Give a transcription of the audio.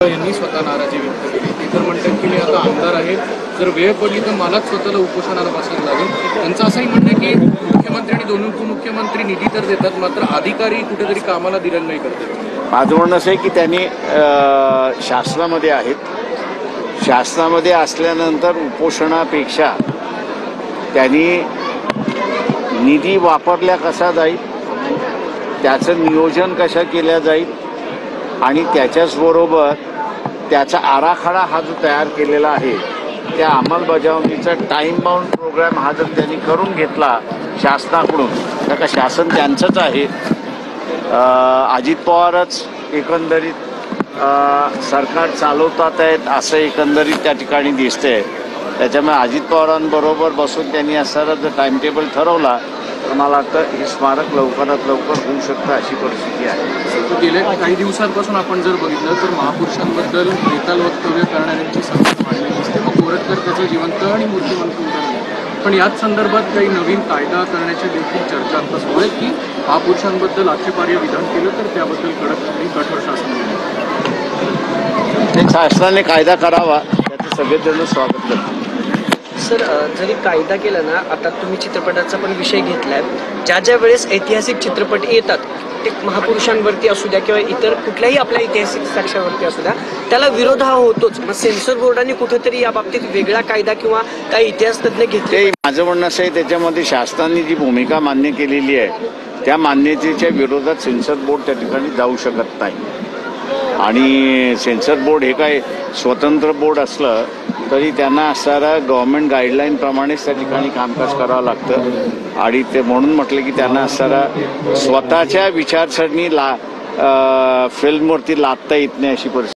यांनी स्वतः नाराजी व्यक्त केली। ते तर म्हणतात की मी आता आमदार आहे, जर वेळ पडली तर मलाच स्वतःला उपोषणाला बसायला लागेल। त्यांचं असंही म्हणणं आहे की मुख्यमंत्री आणि दोन उपमुख्यमंत्री निधी तर देतात, मात्र अधिकारी कुठेतरी कामाला दिलेलं नाही करतात। माझं म्हणणं असं आहे की त्यांनी शासनामध्ये आहेत, शासनामध्ये असल्यानंतर उपोषणापेक्षा त्यांनी निधी वापरल्या कसा जाईल, त्याचं नियोजन कशा केल्या जाईल आणि त्याच्याचबरोबर त्याचा आराखडा हा जो तयार केलेला आहे त्या अंमलबजावणीचा टाईम बाउंड प्रोग्राम हा जर त्यांनी करून घेतला शासनाकडून, तर का शासन त्यांचंच आहे। अजित पवारच एकंदरीत सरकार चालवतात आहेत असं एकंदरीत त्या ठिकाणी दिसतंय। त्याच्यामुळे अजित पवारांबरोबर बसून त्यांनी असणारा जर टाइमटेबल ठरवला तर मला वाटतं हे स्मारक लवकरात लवकर होऊ शकतं अशी परिस्थिती आहे। गेल्या काही दिवसांपासून आपण जर बघितलं तर महापुरुषांबद्दल बेताल वक्तव्य करणाऱ्यांची संख्या वाढलेली दिसते। मग गोरखकर त्याचं जिवंत आणि मूर्तिमंत उदाहरण, पण याच संदर्भात काही नवीन कायदा करण्याची देखील चर्चा आता सुरू आहे की महापुरुषांबद्दल आक्षेपार्ह विधान केलं तर त्याबद्दल कडक आणि कठोर शासन होईल। शासनाने कायदा करावा त्याचं सगळेजण स्वागत करतात। सर, जरी कायदा केला ना, आता तुम्ही चित्रपटाचा पण विषय घेतलाय, ज्या ज्या वेळेस ऐतिहासिक चित्रपट येतात ते महापुरुषांवरती असू द्या किंवा इतर कुठल्याही आपल्या ऐतिहासिक साक्ष्यावरती असू द्या, त्याला विरोध हा होतोच। मग सेन्सर बोर्डाने कुठेतरी या बाबतीत वेगळा कायदा किंवा काही इतिहास तज्ञ घेतले? माझं म्हणणं असं आहे त्याच्यामध्ये शासनाने जी भूमिका मान्य केलेली आहे त्या मान्यतेच्या विरोधात सेन्सर बोर्ड त्या ठिकाणी जाऊ शकत नाही। आणि सेन्सर बोर्ड हे काय स्वतंत्र बोर्ड असलं तरी त्यांना असणारा गव्हर्नमेंट गाईडलाईनप्रमाणेच त्या ठिकाणी कामकाज करावं लागतं। आणि ते म्हणून म्हटलं की त्यांना असणारा स्वतःच्या विचारसरणी फिल्मवरती लादता येत नाही अशी परिस्थिती